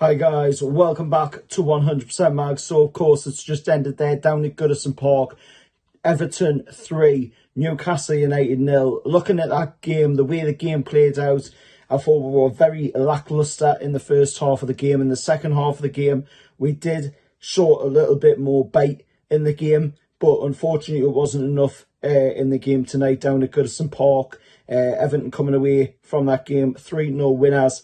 Hi guys, welcome back to 100% Mag. So of course it's just ended there down at Goodison Park. Everton 3, Newcastle United 0. Looking at that game, the way the game played out, I thought we were very lacklustre in the first half of the game. In the second half of the game, we did show a little bit more bite in the game, but unfortunately it wasn't enough in the game tonight down at Goodison Park. Everton coming away from that game 3-0 winners.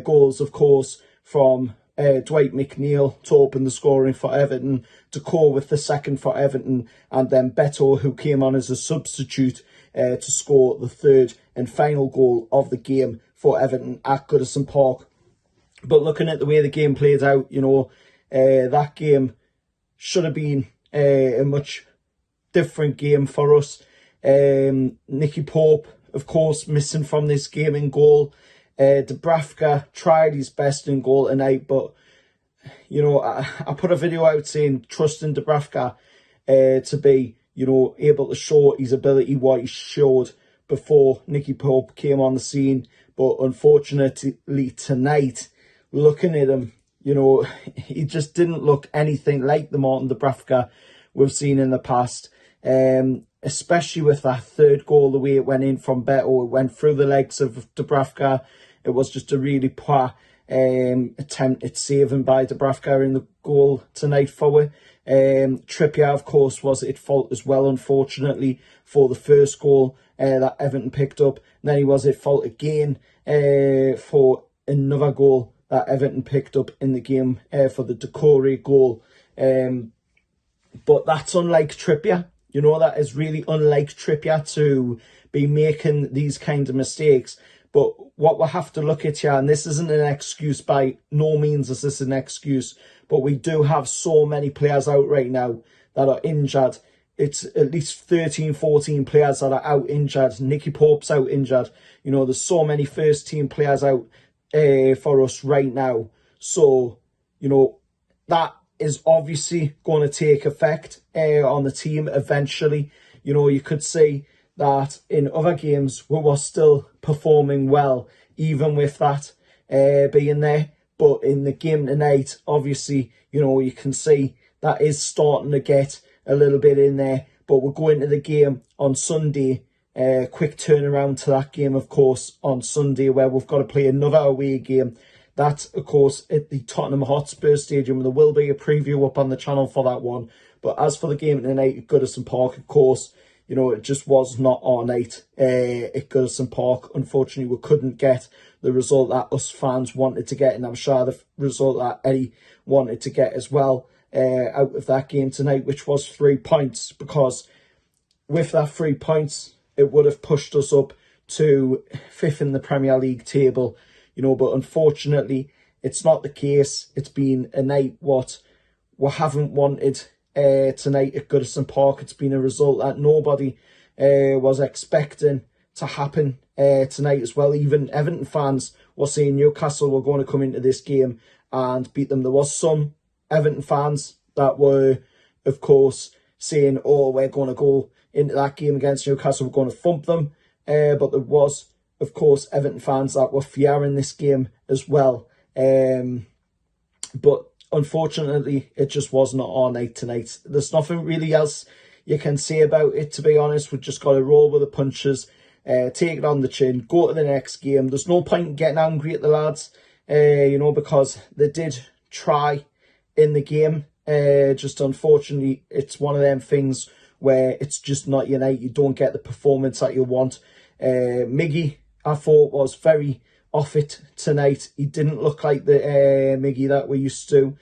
Goals, of course, from Dwight McNeil to open the scoring for Everton, Decor with the second for Everton, and then Beto, who came on as a substitute to score the third and final goal of the game for Everton at Goodison Park. But looking at the way the game played out, that game should have been a much different game for us. Nicky Pope, of course, missing from this game in goal. Dubravka tried his best in goal tonight, but I put a video out saying trusting Dubravka to be able to show his ability, what he showed before Nicky Pope came on the scene. But unfortunately tonight, looking at him, he just didn't look anything like the Martin Dubravka we've seen in the past. Especially with that third goal, the way it went in from Beto, it went through the legs of Dubravka. It was just a really poor attempt at saving by Dubravka in the goal tonight for it. Trippier, of course, was at fault as well, unfortunately, for the first goal that Everton picked up. And then he was at fault again for another goal that Everton picked up in the game for the Decore goal. But that's unlike Trippier. That is really unlike Trippier to be making these kind of mistakes. But what we'll have to look at here, and this isn't an excuse, by no means is this an excuse, but we do have so many players out right now that are injured. It's at least 13, 14 players that are out injured. Nicky Pope's out injured. There's so many first team players out for us right now. So, that is obviously going to take effect on the team eventually. You could say that in other games we were still performing well, even with that being there. But in the game tonight, obviously, you can see that is starting to get a little bit in there. But we're going to the game on Sunday. Quick turnaround to that game, of course, on Sunday, where we've got to play another away game. That's, of course, at the Tottenham Hotspur Stadium. There will be a preview up on the channel for that one. But as for the game tonight at Goodison Park, of course, it just was not our night at Goodison Park. Unfortunately, we couldn't get the result that us fans wanted to get, and I'm sure the result that Eddie wanted to get as well out of that game tonight, which was 3 points, because with that 3 points, it would have pushed us up to 5th in the Premier League table, but unfortunately, it's not the case. It's been a night what we haven't wanted tonight at Goodison Park. It's been a result that nobody was expecting to happen tonight as well. Even Everton fans were saying Newcastle were going to come into this game and beat them. There was some Everton fans that were, of course, saying, oh, we're going to go into that game against Newcastle, we're going to thump them. But there was, of course, Everton fans that were fearing this game as well. But unfortunately, it just was not our night tonight. There's nothing really else you can say about it, to be honest. We've just got to roll with the punches, take it on the chin, go to the next game. There's no point in getting angry at the lads, because they did try in the game. Just unfortunately, it's one of them things where it's just not your night. You don't get the performance that you want. Miggy, I thought, was very off it tonight. He didn't look like the Miggy that we used to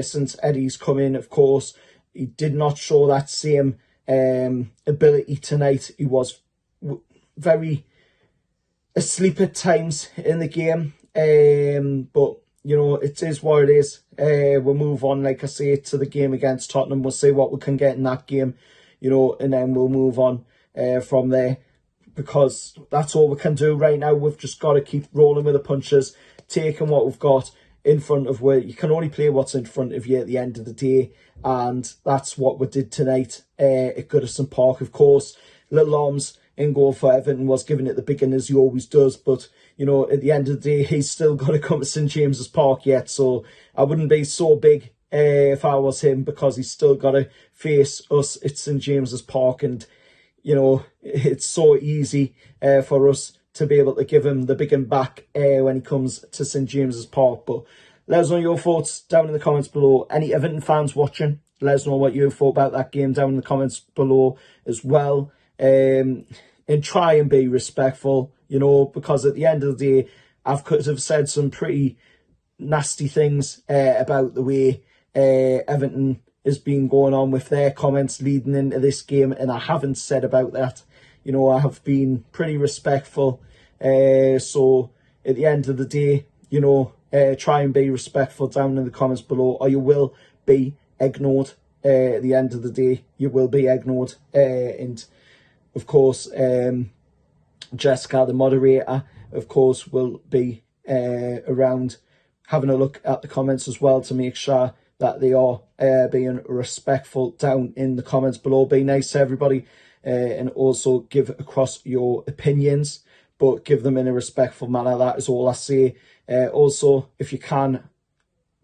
since Eddie's come in, of course. He did not show that same ability tonight. He was very asleep at times in the game. But, it is what it is. We'll move on, like I say, to the game against Tottenham. We'll see what we can get in that game, and then we'll move on from there, because that's all we can do right now. We've just got to keep rolling with the punches, taking what we've got in front of where you can only play what's in front of you at the end of the day. And that's what we did tonight at Goodison Park. Of course, little arms in goal for Everton was giving it the big one as he always does. But, you know, at the end of the day, he's still got to come to St James's Park yet. So I wouldn't be so big if I was him, because he's still got to face us at St James's Park. And, you know, it's so easy for us to be able to give him the big one back when he comes to St James's Park. But let us know your thoughts down in the comments below. Any Everton fans watching, let us know what you thought about that game down in the comments below as well. And try and be respectful, you know, because at the end of the day, I could have said some pretty nasty things about the way Everton has been going on with their comments leading into this game, and I haven't said about that. You know, I have been pretty respectful. So at the end of the day, you know, try and be respectful down in the comments below, or you will be ignored. At the end of the day, you will be ignored. And of course, Jessica, the moderator, of course, will be around having a look at the comments as well to make sure that they are being respectful down in the comments below. Be nice to everybody and also give across your opinions, but give them in a respectful manner. That is all I say. Also, if you can,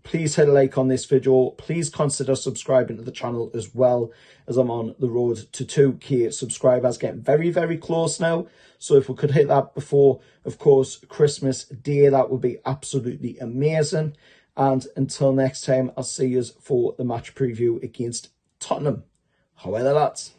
please hit a like on this video. Please consider subscribing to the channel as well, as I'm on the road to 2k subscribers, getting very, very close now. So if we could hit that before, of course, Christmas Day, that would be absolutely amazing. And until next time, I'll see you for the match preview against Tottenham. However, lads.